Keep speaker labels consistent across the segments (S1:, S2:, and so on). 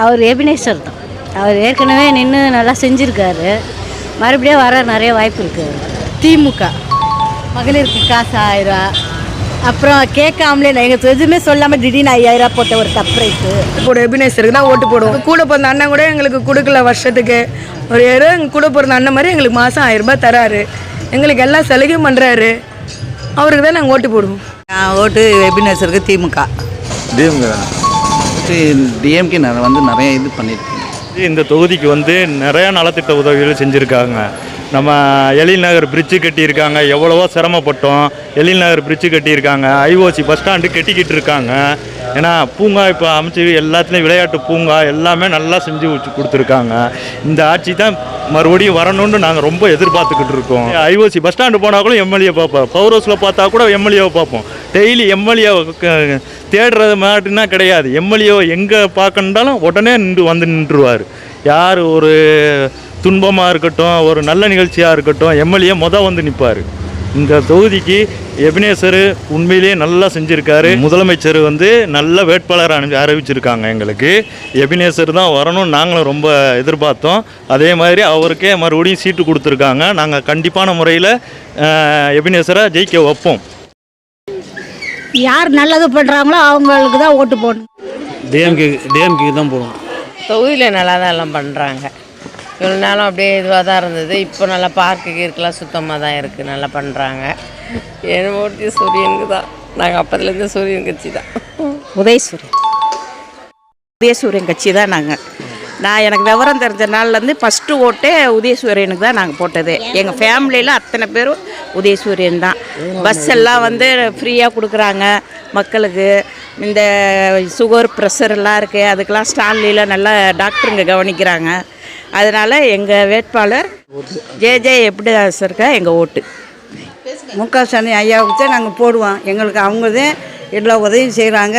S1: அவர் எபினேஸ்வர் தான். அவர் ஏற்கனவே நின்று நல்லா செஞ்சுருக்காரு. மறுபடியும் வர நிறைய வாய்ப்பு இருக்குது.
S2: திமுக மகளிருக்கு காசு 1000. அப்புறம் கேட்காமலே எங்களுக்கு எதுவுமே சொல்லாமல் திடீர்னு 5000 போட்ட ஒரு சர்ப்ரைஸு.
S3: இப்போ எபினேஸ்வருக்கு தான் ஓட்டு போடுவோம். கூட பிறந்த அண்ணன் கூட எங்களுக்கு கொடுக்கல, வருஷத்துக்கு ஒரு எங்கள் கூட பிறந்த அண்ணன் மாதிரி எங்களுக்கு மாதம் 1000 ரூபாய் தராரு. எங்களுக்கு எல்லா சலுகையும் பண்ணுறாரு. அவருக்கு தான் நாங்கள் ஓட்டு போடுவோம்.
S4: ஓட்டு எபினேஸ்வருக்கு திமுக. டிஎம்கே நிறைய இது பண்ணியிருக்கேன்.
S5: இந்த தொகுதிக்கு நிறையா நலத்திட்ட உதவிகள் செஞ்சுருக்காங்க. நம்ம எழில் நகர் பிரிட்ஜு கட்டியிருக்காங்க, எவ்வளவோ சிரமப்பட்டோம். எழில் நகர் பிரிட்ஜு கட்டியிருக்காங்க, ஐஓசி பஸ் ஸ்டாண்டு கட்டிக்கிட்டு இருக்காங்க. ஏன்னா பூங்கா இப்போ அமைச்சு எல்லாத்துலேயும் விளையாட்டு பூங்கா எல்லாமே நல்லா செஞ்சு கொடுத்துருக்காங்க. இந்த ஆட்சி தான் மறுபடியும் வரணும்னு நாங்கள் ரொம்ப எதிர்பார்த்துக்கிட்டு இருக்கோம். ஐஓசி பஸ் ஸ்டாண்டு போனால் கூட எம்எல்ஏ பார்ப்போம், பவர் ஹவுஸில் பார்த்தா கூட எம்எல்ஏவை பார்ப்போம். டெய்லி எம்எல்ஏ தேடுறது மாதிரினா கிடையாது. எம்எல்ஏ எங்கே பார்க்கணுன்னாலும் உடனே நின்றுவார். யார் ஒரு துன்பமாக இருக்கட்டும், ஒரு நல்ல நிகழ்ச்சியாக இருக்கட்டும், எம்எல்ஏ வந்து நிற்பார். இந்த தொகுதிக்கு எபினேஸ்வர் உண்மையிலேயே நல்லா செஞ்சுருக்காரு. முதலமைச்சர் நல்ல வேட்பாளர் அறிவிச்சிருக்காங்க. எங்களுக்கு எபினேஸ்வர் தான் வரணும்னு நாங்களும் ரொம்ப எதிர்பார்த்தோம். அதே மாதிரி அவருக்கே மறுபடியும் சீட்டு கொடுத்துருக்காங்க. நாங்கள் கண்டிப்பான முறையில் எபினேஸ்வரை ஜெயிக்க வைப்போம்.
S1: யார் நல்லது பண்ணுறாங்களோ அவங்களுக்கு தான் ஓட்டு போடணும்.
S6: டிஎம்கே தான் போடுவோம்.
S7: தொகுதியில் நல்லா தான் எல்லாம் பண்ணுறாங்க. இவ்வளோ நாளும் அப்படியே இதுவாக தான் இருந்தது. இப்போ நல்லா பார்க்குக்கு இருக்கலாம், சுத்தமாக தான் இருக்குது, நல்லா பண்ணுறாங்க. என் ஓட்டு சூரியனுக்கு தான். நாங்கள் அப்போதுலேருந்து சூரியன் கட்சி தான்.
S4: உதயசூரியன் கட்சி தான். நான் எனக்கு விவரம் தெரிஞ்ச நாள்லேருந்து ஃபஸ்ட்டு ஓட்டே உதயசூரியனுக்கு தான் நாங்கள் போட்டது. எங்கள் ஃபேமிலியில் அத்தனை பேரும் உதயசூரியன் தான். பஸ் எல்லாம் ஃப்ரீயாக கொடுக்குறாங்க மக்களுக்கு. இந்த சுகர் ப்ரெஷர் எல்லாம் இருக்குது, அதுக்கெல்லாம் ஸ்டான்லியில் நல்லா டாக்டருங்க கவனிக்கிறாங்க. அதனால் எங்கள் வேட்பாளர் ஜே எப்படி இருக்கா எங்கள் ஓட்டு.
S8: முக ஐயாவுக்கு தான் நாங்கள் போடுவோம். எங்களுக்கு அவங்க தான் எல்லா உதவியும் செய்கிறாங்க.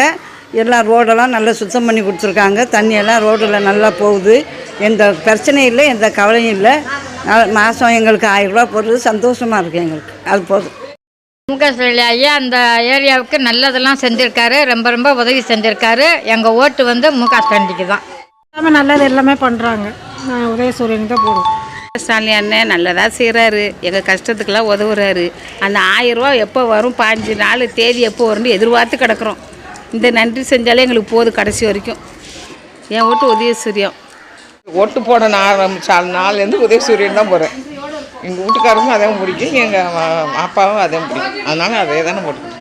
S8: எல்லாம் ரோடெல்லாம் நல்லா சுத்தம் பண்ணி கொடுத்துருக்காங்க. தண்ணியெல்லாம் ரோடில் நல்லா போகுது. எந்த பிரச்சனையும் இல்லை, எந்த கவலையும் இல்லை. மாதம் எங்களுக்கு 1000 ரூபா போடுறது சந்தோஷமாக இருக்குது எங்களுக்கு. அது போதும்.
S9: முக ஐயா அந்த ஏரியாவுக்கு நல்லதெல்லாம் செஞ்சுருக்காரு, ரொம்ப ரொம்ப உதவி செஞ்சுருக்காரு. எங்கள் ஓட்டு முக ஸ்டாண்டிக்கு தான்.
S2: எல்லாமே நல்லது எல்லாமே பண்ணுறாங்க. நான் உதயசூரியனுக்கு தான் போடுவோம்.
S4: ஸ்டாலின் அண்ணன் நல்லதாக செய்கிறாரு. எங்கள் கஷ்டத்துக்கெல்லாம் உதவுறாரு. அந்த 1000 ரூபா எப்போ வரும், 5 நாள் தேதி எப்போ வரும்னு எதிர்பார்த்து கிடக்குறோம். இந்த நன்றி செஞ்சாலே எங்களுக்கு போதும் கடைசி வரைக்கும். என் ஓட்டு உதயசூரியன்.
S10: ஓட்டு போட நான் ஆரம்பித்த நாள்லேருந்து உதயசூரியன் தான் போகிறேன். எங்கள் வீட்டுக்காரரும் அதே பிடிக்கும், எங்கள் அப்பாவும் அதே பிடிக்கும். அதனால் அதே தானே போட்டு